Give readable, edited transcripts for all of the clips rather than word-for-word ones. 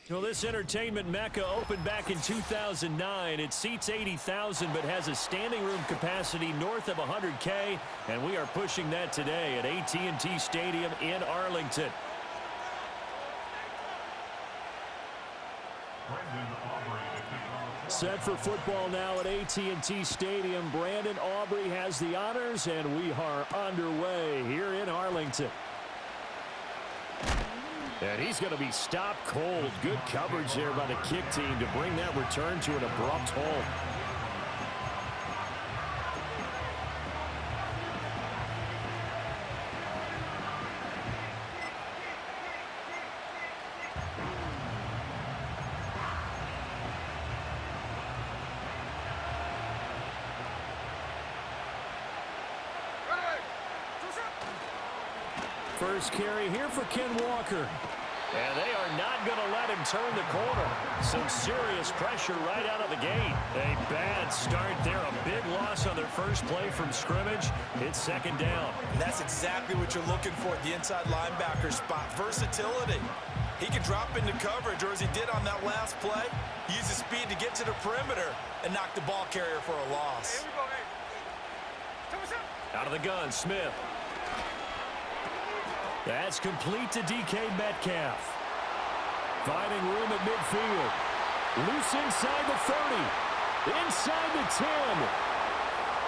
Well, this entertainment mecca opened back in 2009. It seats 80,000 but has a standing room capacity north of 100K, and we are pushing that today at AT&T Stadium in Arlington. Set for football now at AT&T Stadium. Brandon Aubrey has the honors, and we are underway here in Arlington. And he's going to be stopped cold. Good coverage there by the kick team to bring that return to an abrupt halt. First carry here for Ken Walker. And they are not going to let him turn the corner. Some serious pressure right out of the gate. A bad start there. A big loss on their first play from scrimmage. It's second down. And that's exactly what you're looking for at the inside linebacker spot. Versatility. He can drop into coverage, or as he did on that last play, use his speed to get to the perimeter and knock the ball carrier for a loss. Out of the gun, Smith. That's complete to DK Metcalf. Finding room at midfield. Loose inside the 30. Inside the 10.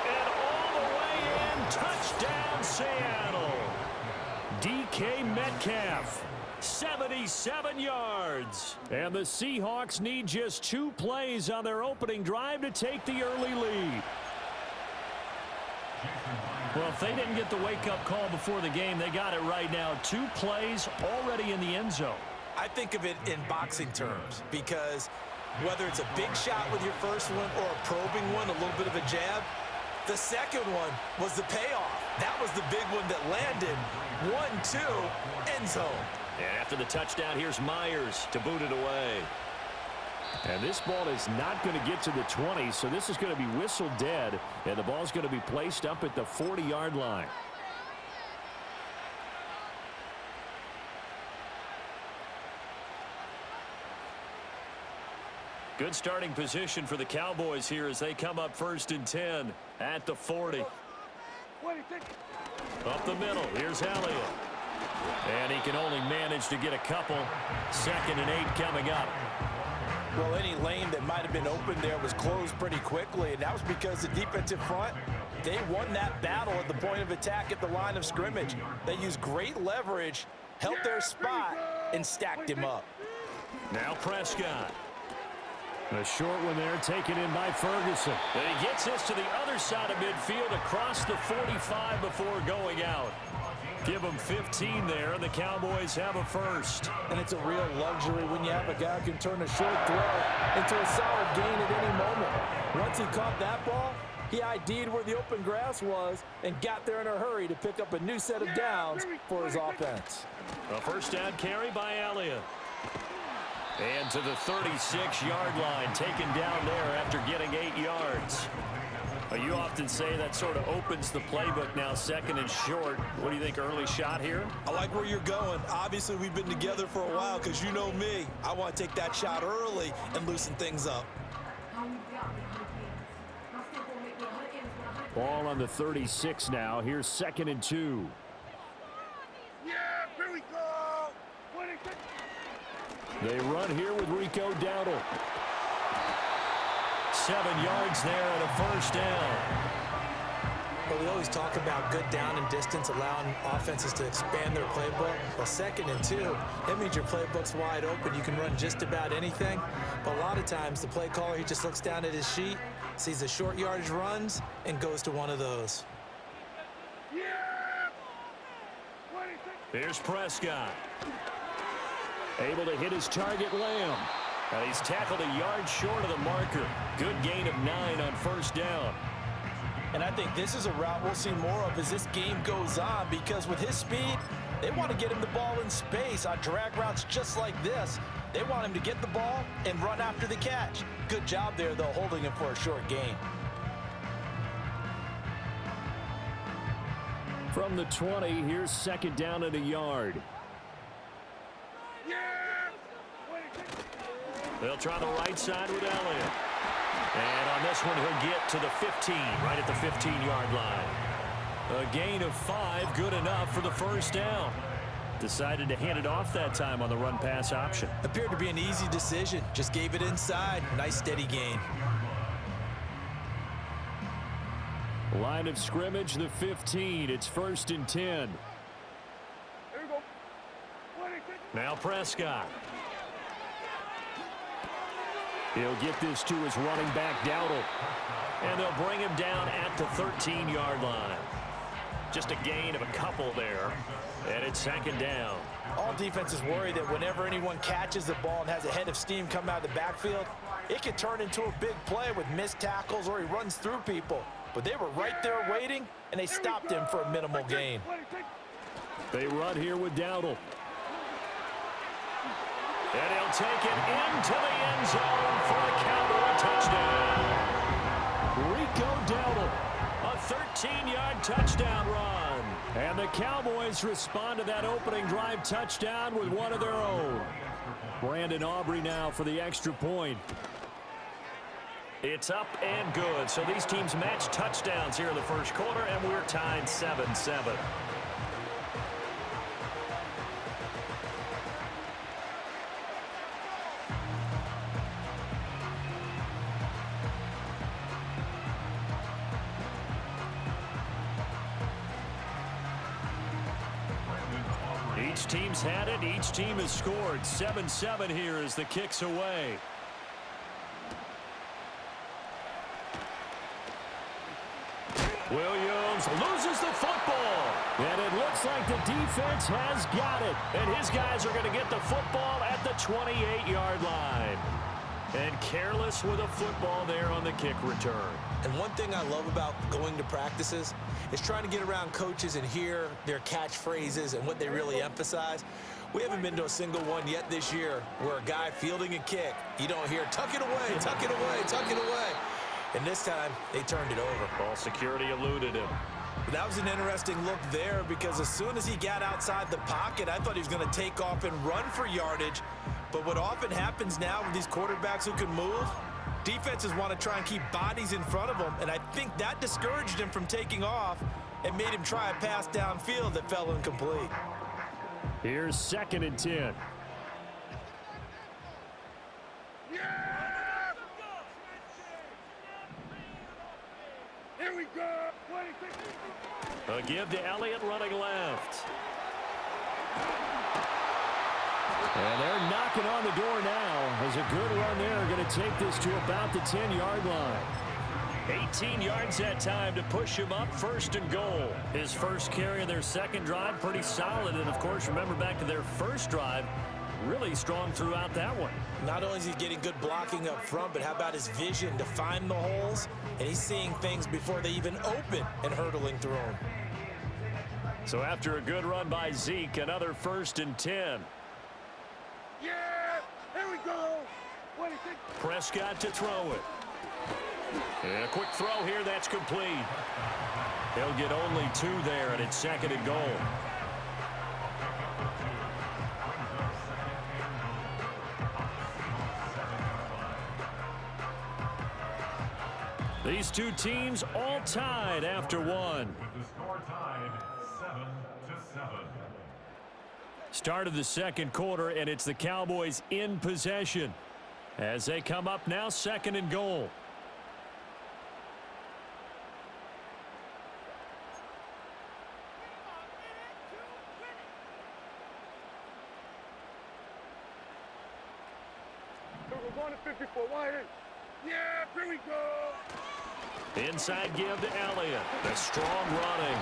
And all the way in. Touchdown, Seattle. DK Metcalf. 77 yards. And the Seahawks need just 2 plays on their opening drive to take the early lead. Well, if they didn't get the wake-up call before the game, they got it right now. 2 plays already in the end zone. I think of it in boxing terms because whether it's a big shot with your first one or a probing one, a little bit of a jab, the second one was the payoff. That was the big one that landed. 1-2, end zone. And after the touchdown, here's Myers to boot it away. And this ball is not going to get to the 20, so this is going to be whistled dead, and the ball's going to be placed up at the 40-yard line. Good starting position for the Cowboys here as they come up 1st and 10 at the 40. Up the middle, here's Elliott. And he can only manage to get a couple. 2nd and 8 coming up. Well, any lane that might have been open there was closed pretty quickly, and that was because the defensive front, they won that battle at the point of attack at the line of scrimmage. They used great leverage, held their spot, and stacked him up. Now Prescott. A short one there, taken in by Ferguson. And he gets this to the other side of midfield across the 45 before going out. Give them 15 there, and the Cowboys have a first. And it's a real luxury when you have a guy who can turn a short throw into a solid gain at any moment. Once he caught that ball, he ID'd where the open grass was and got there in a hurry to pick up a new set of downs for his offense. A first down carry by Elliott. And to the 36-yard line, taken down there after getting 8 yards. You often say that sort of opens the playbook now, 2nd and short. What do you think, early shot here? I like where you're going. Obviously, we've been together for a while because you know me. I want to take that shot early and loosen things up. Ball on the 36 now. Here's 2nd and 2. Yeah, here we go. They run here with Rico Dowdle. 7 yards there and a first down. But we always talk about good down and distance, allowing offenses to expand their playbook. Well, 2nd and 2, that means your playbook's wide open. You can run just about anything. But a lot of times, the play caller, he just looks down at his sheet, sees the short yardage runs, and goes to one of those. Here's Prescott. Able to hit his target, Lamb. He's tackled a yard short of the marker. Good gain of 9 on first down. And I think this is a route we'll see more of as this game goes on, because with his speed, they want to get him the ball in space on drag routes just like this. They want him to get the ball and run after the catch. Good job there, though, holding him for a short gain. From the 20, here's 2nd down and a yard. Yeah! They'll try the right side with Elliott. And on this one, he'll get to the 15, right at the 15-yard line. A gain of 5, good enough for the first down. Decided to hand it off that time on the run-pass option. Appeared to be an easy decision. Just gave it inside. Nice, steady gain. Line of scrimmage, the 15. It's 1st and 10. Here we go. Now Prescott. He'll get this to his running back, Dowdle. And they'll bring him down at the 13-yard line. Just a gain of a couple there. And it's 2nd down. All defenses worry that whenever anyone catches the ball and has a head of steam come out of the backfield, it could turn into a big play with missed tackles or he runs through people. But they were right there waiting, and they stopped him for a minimal gain. They run here with Dowdle. And he'll take it into the end zone for a Cowboy touchdown. Rico Dowdle, a 13-yard touchdown run. And the Cowboys respond to that opening drive touchdown with one of their own. Brandon Aubrey now for the extra point. It's up and good. So these teams match touchdowns here in the first quarter, and we're tied 7-7. Each team's had it. Each team has scored. 7-7 here as the kick's away. Williams loses the football. And it looks like the defense has got it. And his guys are going to get the football at the 28-yard line. And careless with a football there on the kick return. And one thing I love about going to practices is trying to get around coaches and hear their catchphrases and what they really emphasize. We haven't been to a single one yet this year where a guy fielding a kick, you don't hear, tuck it away, tuck it away, tuck it away. And this time, they turned it over. Ball security eluded him. That was an interesting look there because as soon as he got outside the pocket, I thought he was going to take off and run for yardage. But what often happens now with these quarterbacks who can move, defenses want to try and keep bodies in front of them, and I think that discouraged him from taking off and made him try a pass downfield that fell incomplete. Here's 2nd and 10. Yeah! Here we go. A give to Elliott running left. And they're knocking on the door now as a good run there. Going to take this to about the 10-yard line. 18 yards that time to push him up, 1st and goal. His first carry of their second drive, pretty solid. And, of course, remember back to their first drive, really strong throughout that one. Not only is he getting good blocking up front, but how about his vision to find the holes? And he's seeing things before they even open and hurdling through them. So after a good run by Zeke, another 1st and 10. Yeah! Here we go. Prescott to throw it. And a quick throw here, that's complete. He'll get only 2 there, and it's 2nd and goal. These two teams all tied after one. With the score tied 7-7. Start of the second quarter, and it's the Cowboys in possession as they come up now 2nd and goal. We're going to 54 wide. Yeah, here we go. Inside give to Elliott. The strong running.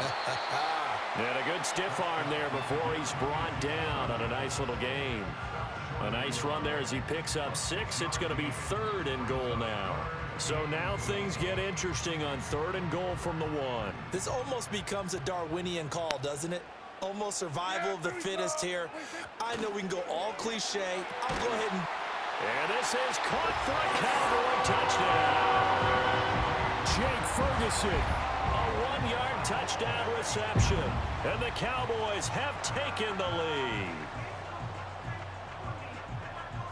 And a good stiff arm there before he's brought down on a nice little gain. A nice run there as he picks up 6. It's going to be 3rd and goal now. So now things get interesting on 3rd and goal from the 1. This almost becomes a Darwinian call, doesn't it? Almost survival of the fittest here. I know we can go all cliche. I'll go ahead and this is caught for a Cowboy touchdown. Jake Ferguson, a 1-yard touchdown reception. And the Cowboys have taken the lead.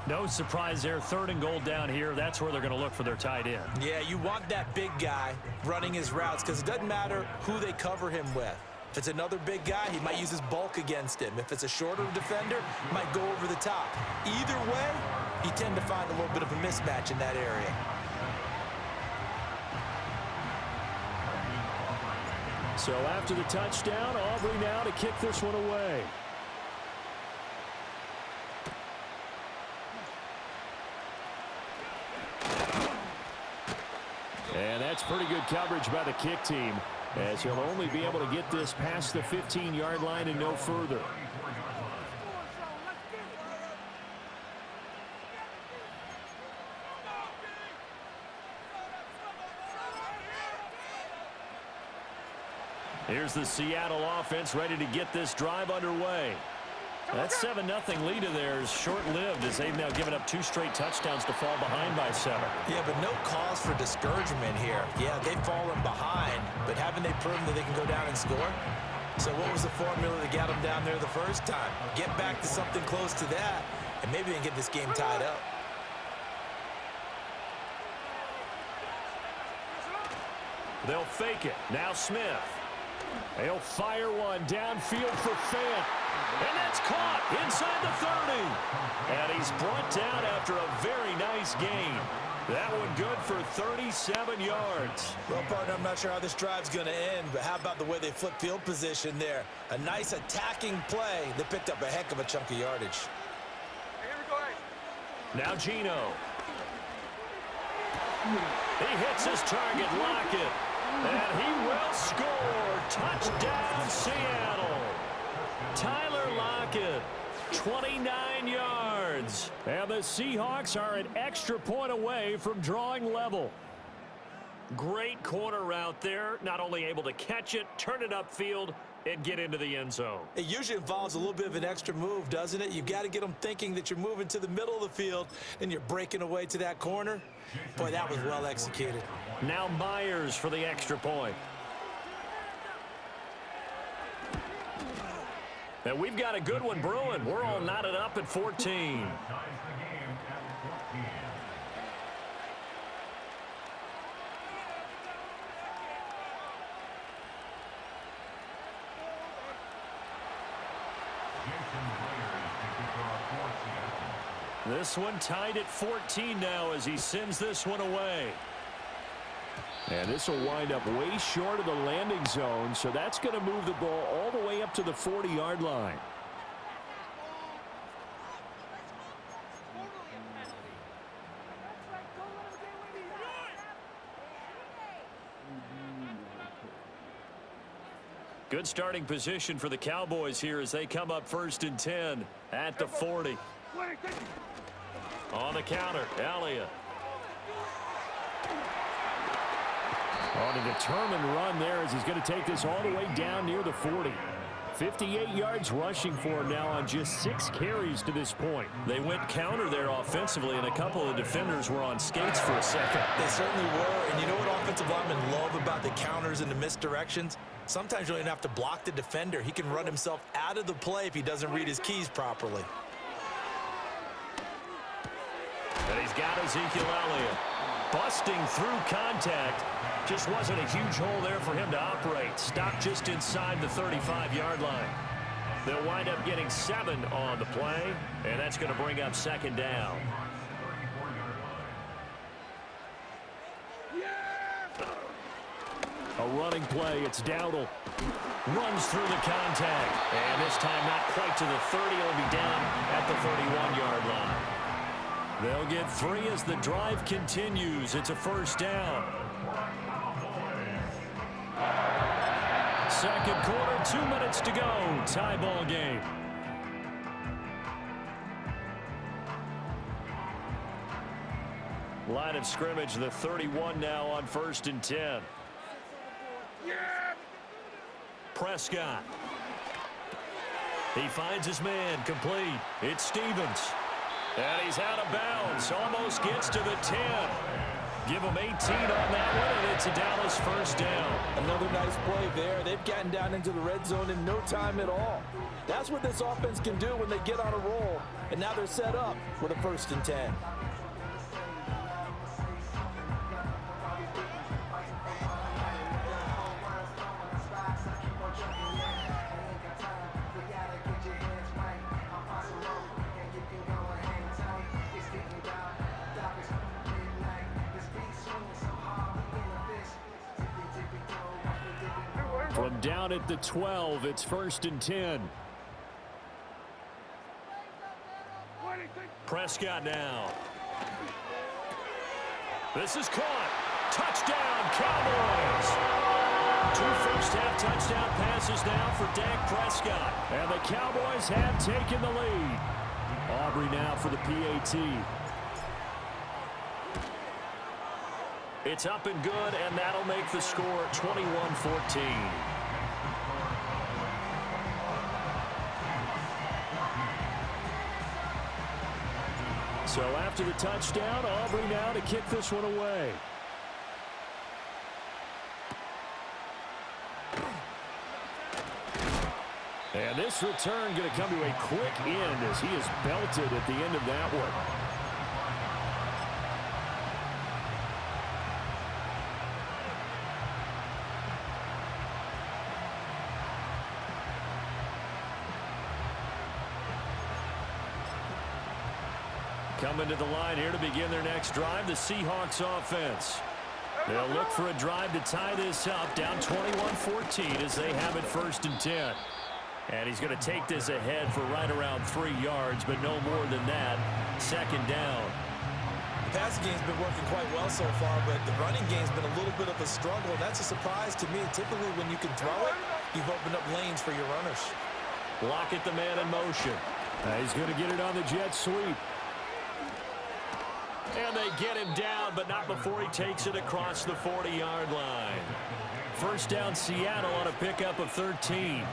No surprise there. 3rd and goal down here. That's where they're going to look for their tight end. Yeah, you want that big guy running his routes because it doesn't matter who they cover him with. If it's another big guy, he might use his bulk against him. If it's a shorter defender, he might go over the top. Either way, you tend to find a little bit of a mismatch in that area. So after the touchdown, Aubrey now to kick this one away. And that's pretty good coverage by the kick team, as he'll only be able to get this past the 15-yard line and no further. Here's the Seattle offense ready to get this drive underway. That 7-0 lead of theirs short-lived as they've now given up 2 straight touchdowns to fall behind by 7. Yeah, but no cause for discouragement here. Yeah, they've fallen behind, but haven't they proven that they can go down and score? So what was the formula that got them down there the first time? Get back to something close to that, and maybe they can get this game tied up. They'll fake it. Now Smith. They'll fire one downfield for Fant. And that's caught inside the 30. And he's brought down after a very nice gain. That one good for 37 yards. Well, partner, I'm not sure how this drive's going to end, but how about the way they flip field position there? A nice attacking play. They picked up a heck of a chunk of yardage. Here we go. Now Gino. He hits his target, Lockett. And he will score. Touchdown, Seattle. Tyler Lockett, 29 yards. And the Seahawks are an extra point away from drawing level. Great corner route there. Not only able to catch it, turn it upfield, and get into the end zone. It usually involves a little bit of an extra move, doesn't it? You've got to get them thinking that you're moving to the middle of the field and you're breaking away to that corner. Boy, that was well executed. Now Myers for the extra point. And we've got a good one brewing. We're all knotted up at 14. This one tied at 14 now as he sends this one away. And this will wind up way short of the landing zone, so that's going to move the ball all the way up to the 40-yard line. Good starting position for the Cowboys here as they come up 1st and 10 at the 40. On the counter, Elliott. On a determined run there as he's going to take this all the way down near the 40. 58 yards rushing for him now on just 6 carries to this point. They went counter there offensively, and a couple of defenders were on skates for a second. They certainly were, and you know what offensive linemen love about the counters and the misdirections? Sometimes you don't even have to block the defender. He can run himself out of the play if he doesn't read his keys properly. And he's got Ezekiel Elliott busting through contact. Just wasn't a huge hole there for him to operate. Stopped just inside the 35-yard line. They'll wind up getting 7 on the play, and that's going to bring up 2nd down. A running play. It's Dowdle. Runs through the contact. And this time not quite to the 30. He'll be down at the 31-yard line. They'll get 3 as the drive continues. It's a 1st down. 2nd quarter, 2 minutes to go. Tie ball game. Line of scrimmage, the 31 now on 1st and 10. Prescott. He finds his man, complete. It's Stevens. And he's out of bounds. Almost gets to the 10. Give them 18 on that one, and it's a Dallas first down. Another nice play there. They've gotten down into the red zone in no time at all. That's what this offense can do when they get on a roll. And now they're set up with a 1st and 10. From down at the 12, it's 1st and 10. Prescott now. This is caught. Touchdown, Cowboys. 2 first-half touchdown passes now for Dak Prescott. And the Cowboys have taken the lead. Aubrey now for the PAT. It's up and good, and that'll make the score 21-14. So after the touchdown, Aubrey now to kick this one away. And this return going to come to a quick end as he is belted at the end of that one. Coming to the line here to begin their next drive, the Seahawks offense. They'll look for a drive to tie this up, down 21-14 as they have it 1st and 10. And he's going to take this ahead for right around 3 yards, but no more than that. 2nd down. The passing game's been working quite well so far, but the running game's been a little bit of a struggle. That's a surprise to me. Typically, when you can throw it, you've opened up lanes for your runners. Lockett, the man in motion. He's going to get it on the jet sweep. And they get him down, but not before he takes it across the 40-yard line. 1st down, Seattle on a pickup of 13.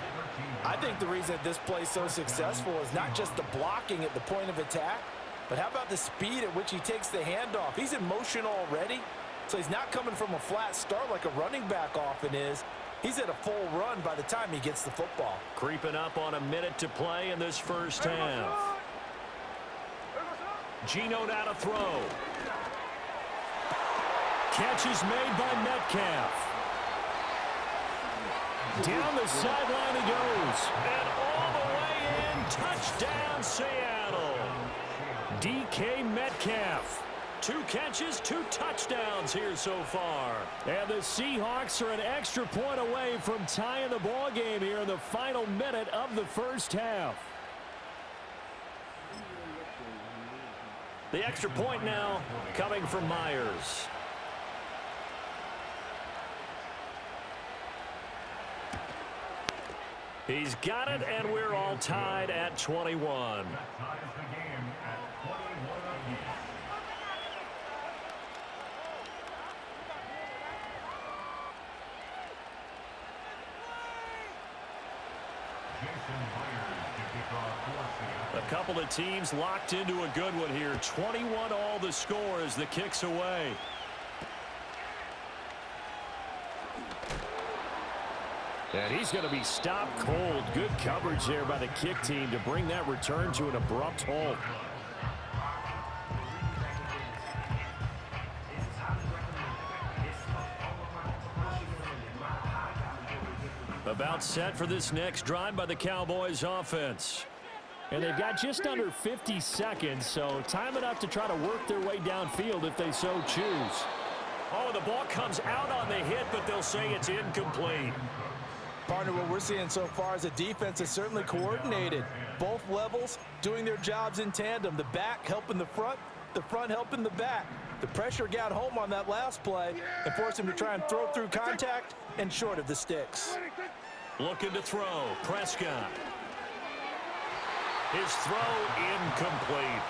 I think the reason this play is so successful is not just the blocking at the point of attack, but how about the speed at which he takes the handoff? He's in motion already, so he's not coming from a flat start like a running back often is. He's at a full run by the time he gets the football. Creeping up on a minute to play in this 1st half. Geno now to throw. Catch is made by Metcalf. Down the sideline he goes. And all the way in. Touchdown, Seattle. DK Metcalf. 2 catches, 2 touchdowns here so far. And the Seahawks are an extra point away from tying the ball game here in the final minute of the 1st half. The extra point now coming from Myers. He's got it, and we're all tied at 21. That ties the game at 21 apiece. Jason Myers to kick off for Seattle. A couple of teams locked into a good one here. 21 all the score as the kick's away. And he's going to be stopped cold. Good coverage there by the kick team to bring that return to an abrupt halt. About set for this next drive by the Cowboys offense. And they've got just under 50 seconds, so time enough to try to work their way downfield if they so choose. Oh, the ball comes out on the hit, but they'll say it's incomplete. Partner, what we're seeing so far is a defense that's certainly coordinated. Both levels doing their jobs in tandem. The back helping the front helping the back. The pressure got home on that last play and forced him to try and throw through contact and short of the sticks. Looking to throw. Prescott. His throw incomplete.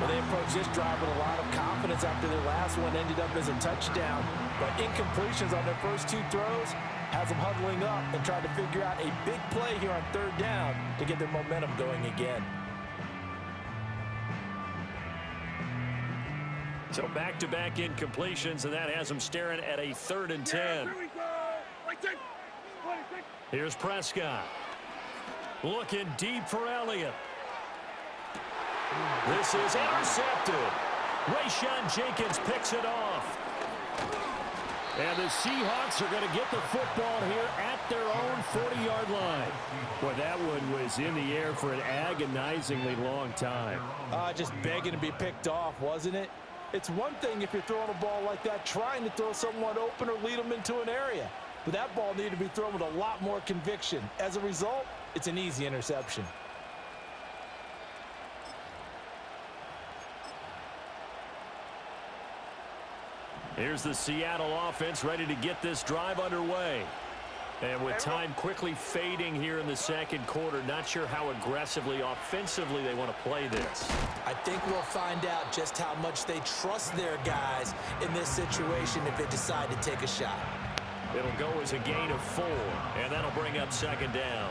Well, they approached this drive with a lot of confidence after their last one ended up as a touchdown. But incompletions on their first 2 throws has them huddling up and trying to figure out a big play here on 3rd down to get their momentum going again. So back-to-back incompletions, and that has them staring at a 3rd and 10. Here we go. Here's Prescott. Looking deep for Elliott. This is intercepted. Rayshon Jenkins picks it off. And the Seahawks are going to get the football here at their own 40-yard line. Boy, that one was in the air for an agonizingly long time. Just begging to be picked off, wasn't it? It's one thing if you're throwing a ball like that, trying to throw someone open or lead them into an area. But that ball needed to be thrown with a lot more conviction. As a result, it's an easy interception. Here's the Seattle offense ready to get this drive underway. And with time quickly fading here in the second quarter, not sure how aggressively, offensively they want to play this. I think we'll find out just how much they trust their guys in this situation if they decide to take a shot. It'll go as a gain of 4, and that'll bring up 2nd down.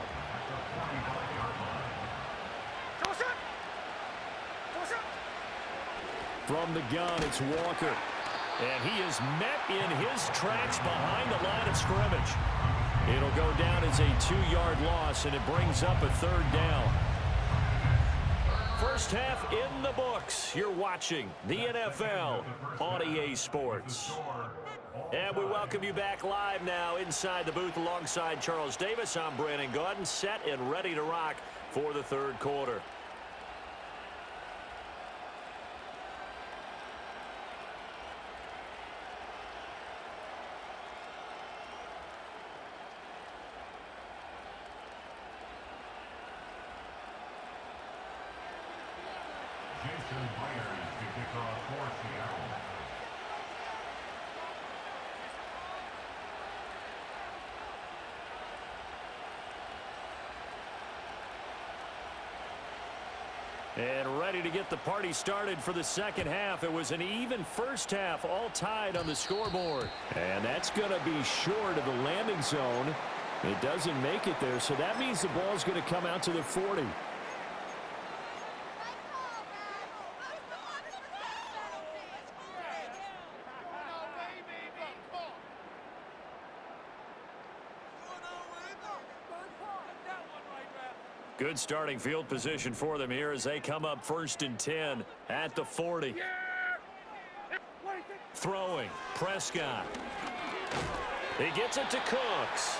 From the gun, it's Walker. And he is met in his tracks behind the line of scrimmage. It'll go down as a 2-yard loss, and it brings up a 3rd down. First half in the books. You're watching the NFL on EA Sports. And we welcome you back live now inside the booth alongside Charles Davis. I'm Brandon Gaudin, set and ready to rock for the 3rd quarter. And ready to get the party started for the second half. It was an even first half, all tied on the scoreboard. And that's going to be short of the landing zone. It doesn't make it there, so that means the ball is going to come out to the 40. Good starting field position for them here as they come up 1st and 10 at the 40. Throwing, Prescott. He gets it to Cooks.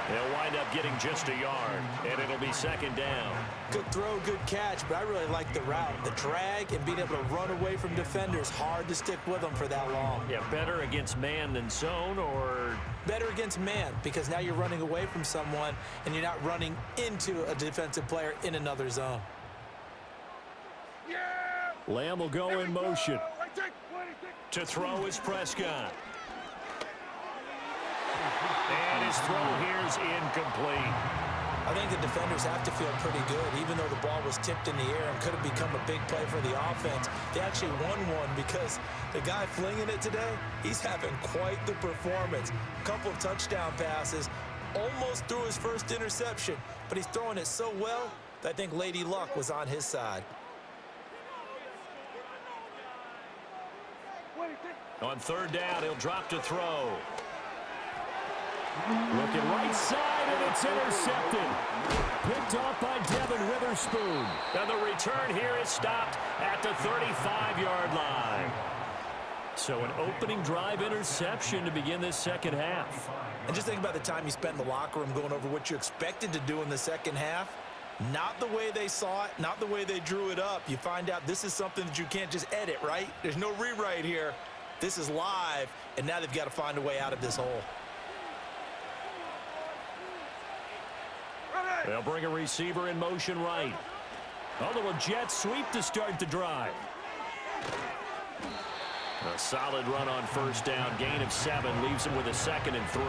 They'll wind up getting just a yard, and it'll be 2nd down. Good throw, good catch, but I really like the route. The drag and being able to run away from defenders. Hard to stick with them for that long. Yeah, better against man than zone, or? Better against man, because now you're running away from someone and you're not running into a defensive player in another zone. Lamb will go in motion. To throw is Prescott. And his throw here is incomplete. I think the defenders have to feel pretty good, even though the ball was tipped in the air and could have become a big play for the offense. They actually won one because the guy flinging it today, he's having quite the performance. A couple of touchdown passes, almost threw his first interception, but he's throwing it so well that I think Lady Luck was on his side. On 3rd down, he'll drop to throw. Looking right side, and it's intercepted. Picked off by Devin Witherspoon. And the return here is stopped at the 35-yard line. So an opening drive interception to begin this second half. And just think about the time you spent in the locker room going over what you expected to do in the second half. Not the way they saw it, not the way they drew it up. You find out this is something that you can't just edit, right? There's no rewrite here. This is live, and now they've got to find a way out of this hole. They'll bring a receiver in motion right. A little jet sweep to start the drive. A solid run on 1st down. Gain of 7 leaves him with a 2nd and 3.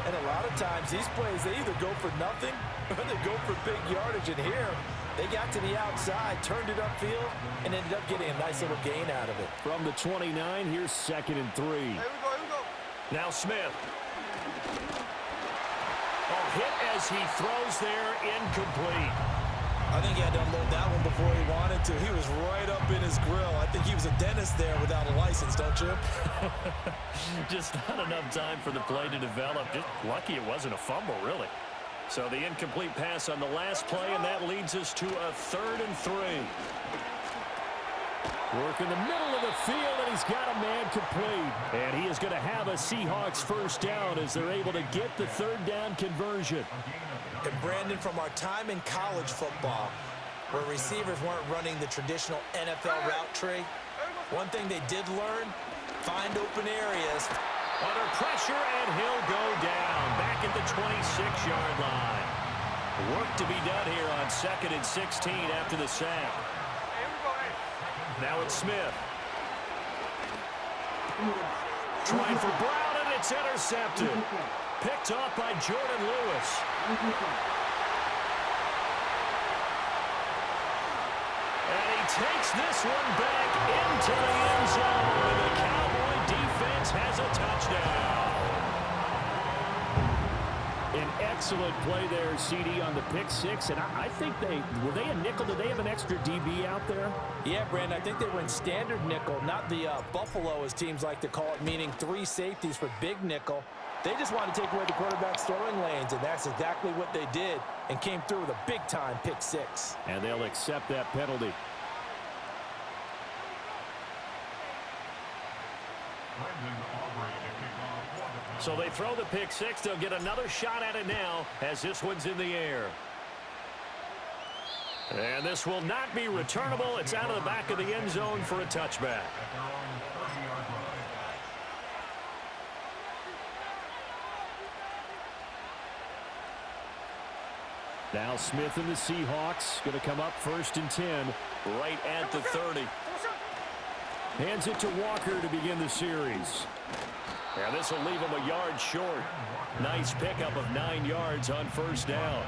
And a lot of times these plays, they either go for nothing or they go for big yardage. And here, they got to the outside, turned it upfield, and ended up getting a nice little gain out of it. From the 29, here's 2nd and 3. Here we go. Now Smith. Hit as he throws there, incomplete. I think he had to unload that one before he wanted to. He was right up in his grill. I think he was a dentist there without a license, don't you? Just not enough time for the play to develop. Just lucky it wasn't a fumble, really. So the incomplete pass on the last play, and that leads us to a 3rd and 3. Work in the middle of the field, and he's got a man complete. And he is going to have a Seahawks first down as they're able to get the 3rd down conversion. And Brandon, from our time in college football, where receivers weren't running the traditional NFL route tree, one thing they did learn, find open areas. Under pressure, and he'll go down back at the 26-yard line. Work to be done here on 2nd and 16 after the sack. Now it's Smith. Trying for Brown, and it's intercepted. Picked off by Jordan Lewis. And he takes this one back into the end zone. The Cowboy defense has a touchdown. An excellent play there, CD, on the pick six. And I think were they a nickel? Did they have an extra DB out there? Yeah, Brandon, I think they were in standard nickel, not the Buffalo, as teams like to call it, meaning 3 safeties for big nickel. They just wanted to take away the quarterback's throwing lanes, and that's exactly what they did, and came through with a big-time pick six. And they'll accept that penalty. So they throw the pick six. They'll get another shot at it now as this one's in the air. And this will not be returnable. It's out of the back of the end zone for a touchback. Now Smith and the Seahawks going to come up 1st and 10 right at the 30. Hands it to Walker to begin the series. And this will leave him a yard short. Nice pickup of 9 yards on 1st down.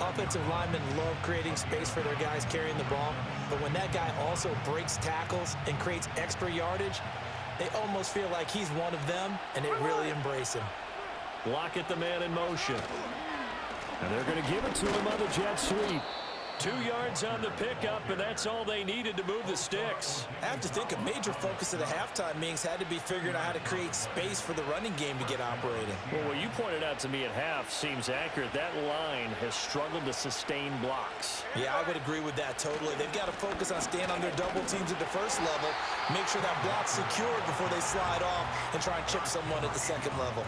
Offensive linemen love creating space for their guys carrying the ball, but when that guy also breaks tackles and creates extra yardage, they almost feel like he's one of them, and they really embrace him. Lock at the man in motion. And they're going to give it to him on the jet sweep. 2 yards on the pickup, and that's all they needed to move the sticks. I have to think a major focus of the halftime meetings had to be figuring out how to create space for the running game to get operating. Well, what you pointed out to me at half seems accurate. That line has struggled to sustain blocks. Yeah, I would agree with that totally. They've got to focus on staying on their double teams at the first level, make sure that block's secured before they slide off and try and chip someone at the second level.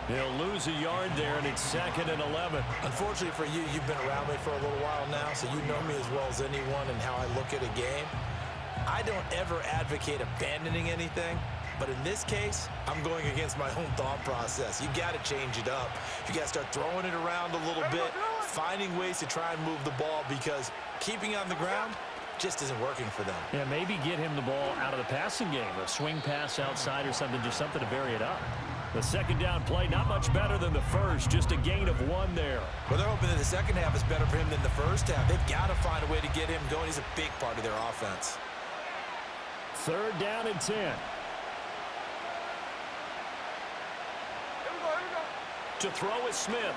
They'll lose a yard there, and it's 2nd and 11. Unfortunately for you, you've been around me for a little while now, so you know me as well as anyone and how I look at a game. I don't ever advocate abandoning anything, but in this case, I'm going against my own thought process. You got to change it up. You got to start throwing it around a little bit, finding ways to try and move the ball, because keeping on the ground just isn't working for them. Yeah, maybe get him the ball out of the passing game, a swing pass outside or something, just something to vary it up. The 2nd down play, not much better than the first, just a gain of 1 there. Well, they're hoping that the second half is better for him than the first half. They've got to find a way to get him going. He's a big part of their offense. 3rd down and 10. Here we go. To throw is Smith.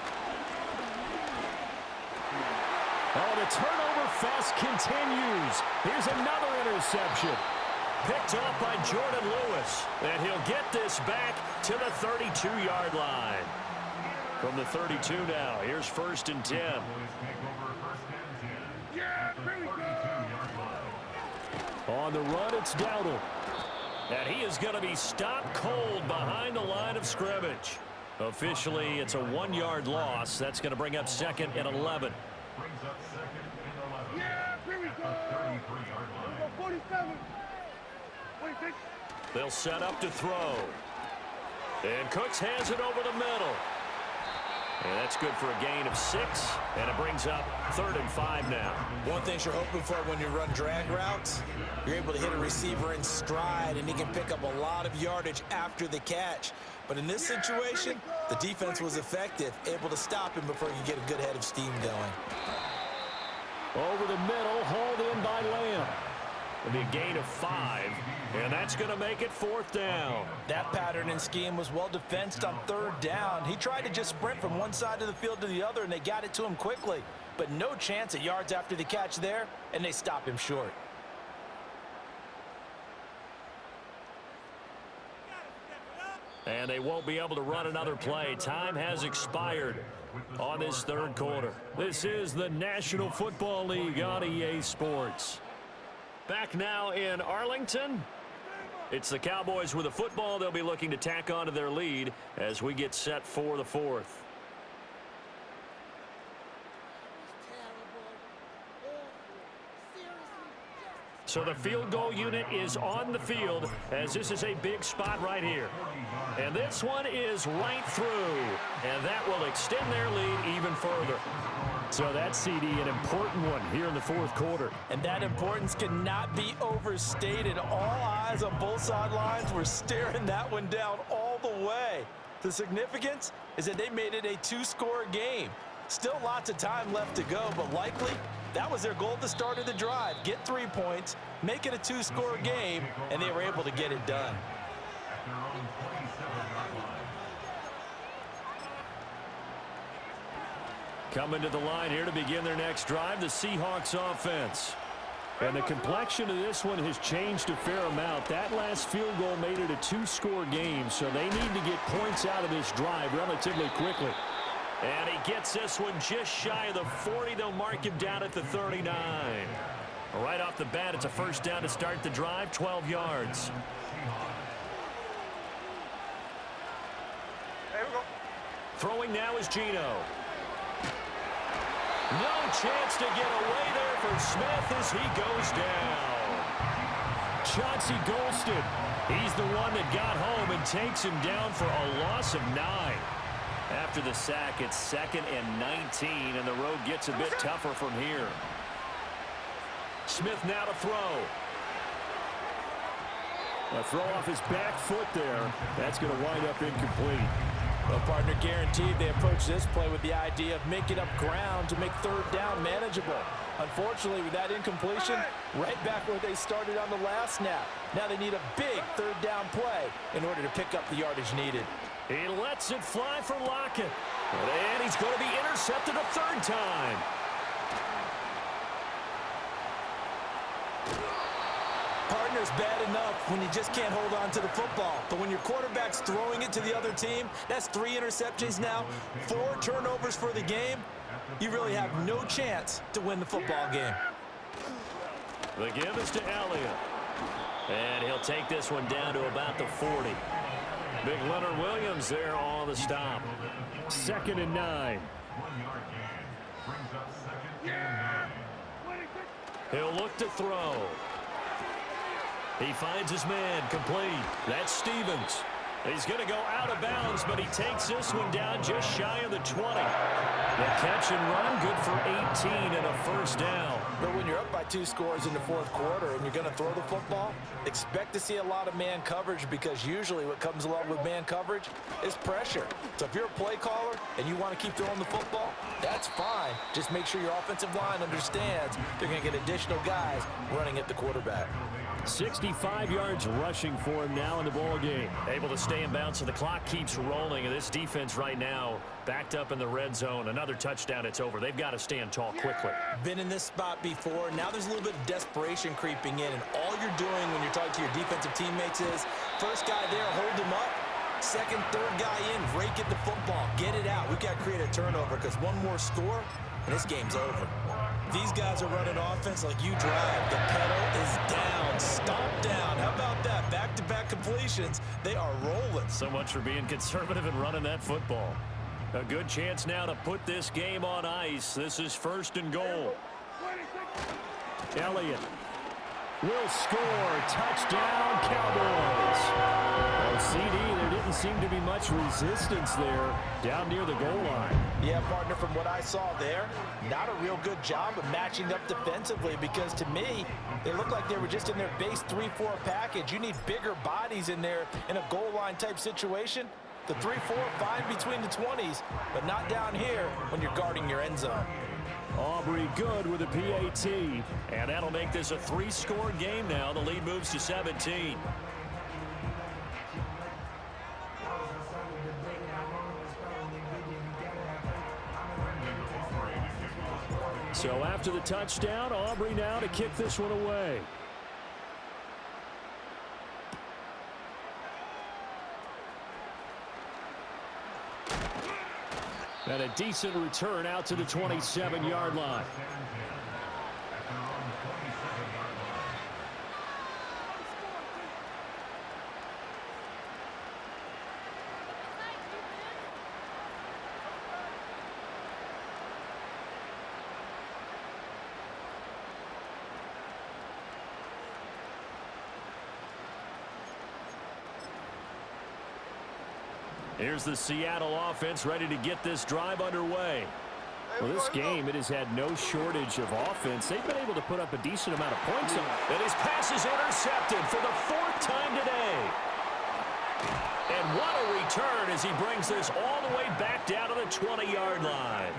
Oh, the turnover fest continues. Here's another interception. Picked off by Jordan Lewis. And he'll get this back to the 32-yard line. From the 32 now, here's 1st and 10. Yeah, here we go. On the run, it's Dowdle. And he is going to be stopped cold behind the line of scrimmage. Officially, it's a 1-yard loss. That's going to bring up 2nd and 11. Yeah, here we go. 47. 26. They'll set up to throw. And Cooks has it over the middle. And that's good for a gain of 6. And it brings up 3rd and 5 now. One thing you're hoping for when you run drag routes, you're able to hit a receiver in stride, and he can pick up a lot of yardage after the catch. But in this situation, the defense was effective, able to stop him before you get a good head of steam going. Over the middle, hauled in by Lamb. It'll be a gain of 5, and that's going to make it 4th down. That pattern and scheme was well defensed on 3rd down. He tried to just sprint from one side of the field to the other, and they got it to him quickly. but no chance at yards after the catch there, and they stop him short. And they won't be able to run another play. Time has expired on this third quarter. This is the National Football League on EA Sports. Back now in Arlington. It's the Cowboys with the football. They'll be looking to tack on to their lead as we get set for the fourth. So the field goal unit is on the field as this is a big spot right here. And this one is right through. And that will extend their lead even further. So that's, CD, an important one here in the fourth quarter. And that importance cannot be overstated. All eyes on both sidelines were staring that one down all the way. The significance is that they made it a two-score game. Still lots of time left to go, but likely that was their goal at the start of the drive. Get 3 points, make it a two-score game, and they were able to get it done. Coming to the line here to begin their next drive, the Seahawks offense. And the complexion of this one has changed a fair amount. That last field goal made it a two-score game, so they need to get points out of this drive relatively quickly. And he gets this one just shy of the 40. They'll mark him down at the 39. Right off the bat, it's a first down to start the drive, 12 yards. There we go. Throwing now is Geno. No chance to get away there for Smith as he goes down. Chauncey Golston, he's the one that got home and takes him down for a loss of 9. After the sack, it's 2nd and 19, and the road gets a bit tougher from here. Smith now to throw. A throw off his back foot there. That's going to wind up incomplete. Well, partner, guaranteed they approach this play with the idea of making up ground to make third down manageable. Unfortunately, with that incompletion, right back where they started on the last snap. Now they need a big third down play in order to pick up the yardage needed. He lets it fly for Lockett. And he's going to be intercepted a third time. Partner's bad enough when you just can't hold on to the football. But when your quarterback's throwing it to the other team, that's 3 interceptions now, 4 turnovers for the game. You really have no chance to win the football game. The give is to Elliott. And he'll take this one down to about the 40. Big Leonard Williams there on the stop. 2nd and 9. He'll look to throw. He finds his man complete. That's Stevens. He's going to go out of bounds, but he takes this one down just shy of the 20. The catch and run, good for 18 and a first down. But when you're up by 2 scores in the fourth quarter and you're going to throw the football, expect to see a lot of man coverage, because usually what comes along with man coverage is pressure. So if you're a play caller and you want to keep throwing the football, that's fine. Just make sure your offensive line understands they're going to get additional guys running at the quarterback. 65 yards rushing for him now in the ball game. Able to stay in bounds, so the clock keeps rolling. And this defense right now backed up in the red zone. Another touchdown, it's over. They've got to stand tall quickly. Been in this spot before. Now there's a little bit of desperation creeping in. And all you're doing when you're talking to your defensive teammates is, first guy there, hold him up. Second, third guy in, rake at the football. Get it out. We've got to create a turnover, because one more score, and this game's over. These guys are running offense like you drive. The pedal is down. Stop down. How about that? Back-to-back completions. They are rolling. So much for being conservative and running that football. A good chance now to put this game on ice. This is 1st and goal. Elliott will score. Touchdown, Cowboys. Well, CD, there didn't seem to be much resistance there down near the goal line. Yeah, partner, from what I saw there, not a real good job of matching up defensively, because to me, they looked like they were just in their base 3-4 package. You need bigger bodies in there in a goal line type situation. The 3-4, fine between the 20s, but not down here when you're guarding your end zone. Aubrey good with a PAT, and that'll make this a 3-score game now. The lead moves to 17. So after the touchdown, Aubrey now to kick this one away. And a decent return out to the 27-yard line. Here's the Seattle offense ready to get this drive underway. Well, this game, it has had no shortage of offense. They've been able to put up a decent amount of points on it. And his pass is intercepted for the 4th time today. And what a return as he brings this all the way back down to the 20-yard line.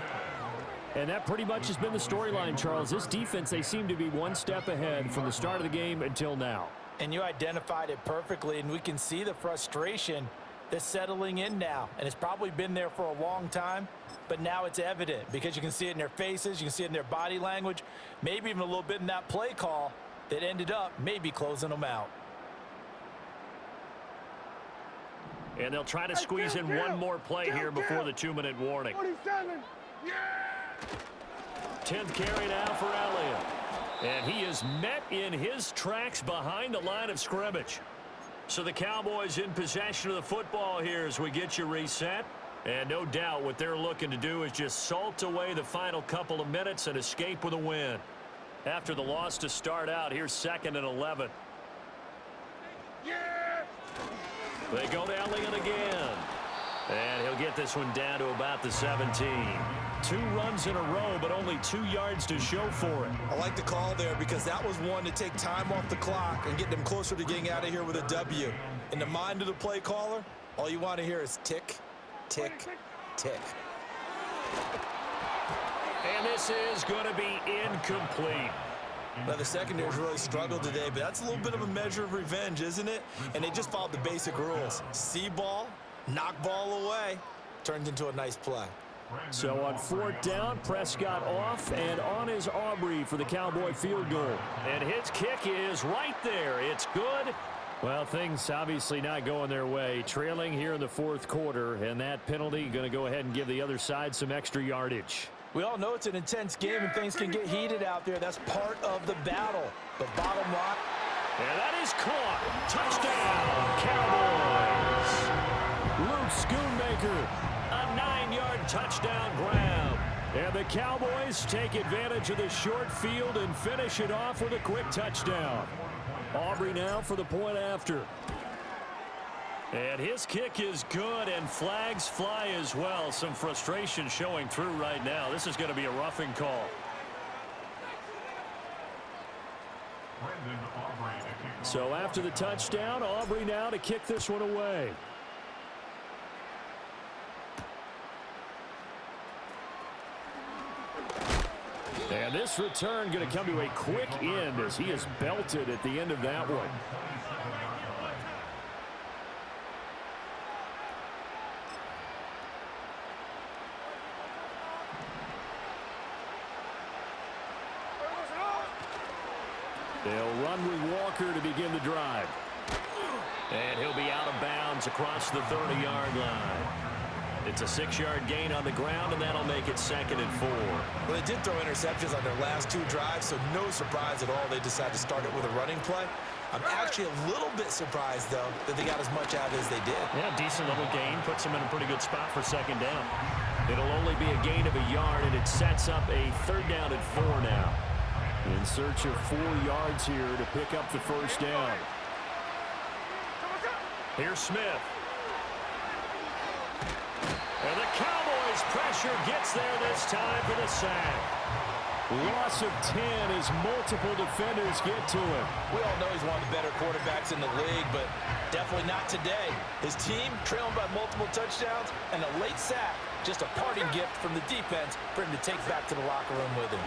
And that pretty much has been the storyline, Charles. This defense, they seem to be one step ahead from the start of the game until now. And you identified it perfectly, and we can see the frustration that's settling in now. And it's probably been there for a long time, but now it's evident because you can see it in their faces, you can see it in their body language, maybe even a little bit in that play call that ended up maybe closing them out. And they'll try to squeeze in one more play here before the 2-minute warning. 47. Yeah! 10th carry now for Elliott. And he is met in his tracks behind the line of scrimmage. So the Cowboys in possession of the football here as we get you reset. And no doubt what they're looking to do is just salt away the final couple of minutes and escape with a win. After the loss to start out, here's 2nd and 11. Yeah! They go to Elliott again. And he'll get this one down to about the 17. 2 runs in a row, but only 2 yards to show for it. I like the call there because that was one to take time off the clock and get them closer to getting out of here with a W. In the mind of the play caller, all you want to hear is tick, tick, tick. And this is going to be incomplete. Now, the secondary's really struggled today, but that's a little bit of a measure of revenge, isn't it? And they just followed the basic rules. See ball, knock ball away, turned into a nice play. So on 4th down, Prescott off, and on is Aubrey for the Cowboy field goal. And his kick is right there. It's good. Well, things obviously not going their way. Trailing here in the 4th quarter, and that penalty going to go ahead and give the other side some extra yardage. We all know it's an intense game and things can get heated out there. That's part of the battle. But bottom line. And that is caught. Touchdown, Cowboys. Luke Schoonmaker. A 9-yard touchdown grab. And the Cowboys take advantage of the short field and finish it off with a quick touchdown. Aubrey now for the point after. And his kick is good, and flags fly as well. Some frustration showing through right now. This is going to be a roughing call. So after the touchdown, Aubrey now to kick this one away. And this return going to come to a quick end as he is belted at the end of that one. They'll run with Walker to begin the drive. And he'll be out of bounds across the 30-yard line. It's a 6-yard gain on the ground, and that'll make it 2nd and 4. Well, they did throw interceptions on their last 2 drives, so no surprise at all they decided to start it with a running play. I'm actually a little bit surprised, though, that they got as much out as they did. Yeah, decent little gain. Puts them in a pretty good spot for 2nd down. It'll only be a gain of a yard, and it sets up a 3rd down and 4 now. In search of 4 yards here to pick up the 1st down. Here's Smith. And the Cowboys' pressure gets there this time for the sack. Loss of 10 as multiple defenders get to him. We all know he's one of the better quarterbacks in the league, but definitely not today. His team trailing by multiple touchdowns and a late sack. Just a parting gift from the defense for him to take back to the locker room with him.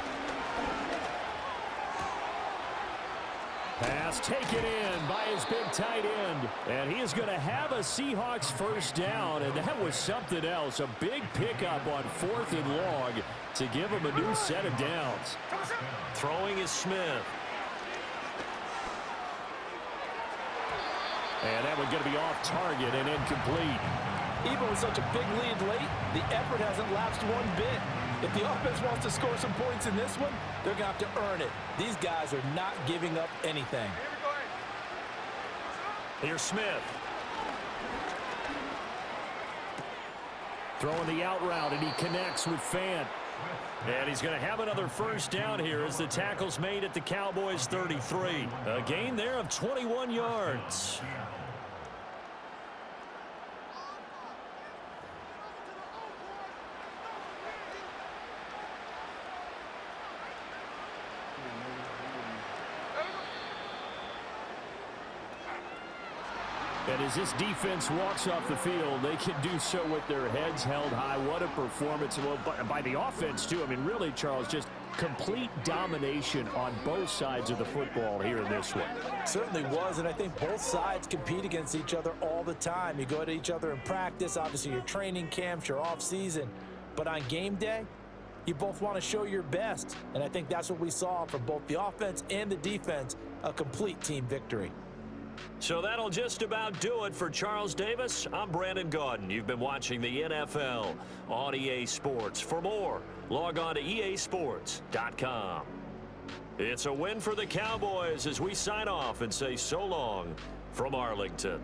Pass taken in by his big tight end. And he is going to have a Seahawks 1st down, and that was something else. A big pickup on 4th and long. to give him a new set of downs. Throwing is Smith. And that one's going to be off target and incomplete. Even with such a big lead late, the effort hasn't lapsed one bit. If the offense wants to score some points in this one, they're going to have to earn it. These guys are not giving up anything. Here's Smith. Throwing the out route, and he connects with Fant. And he's going to have another first down here as the tackle's made at the Cowboys' 33. A gain there of 21 yards. And as this defense walks off the field, they can do so with their heads held high. What a performance. Well, by the offense, too. I mean, really, Charles, just complete domination on both sides of the football here in this one. Certainly was, and I think both sides compete against each other all the time. You go at each other in practice, obviously your training camps, your off-season. But on game day, you both want to show your best. And I think that's what we saw from both the offense and the defense, a complete team victory. So that'll just about do it for Charles Davis. I'm Brandon Gaudin. You've been watching the NFL on EA Sports. For more, log on to easports.com. It's a win for the Cowboys as we sign off and say so long from Arlington.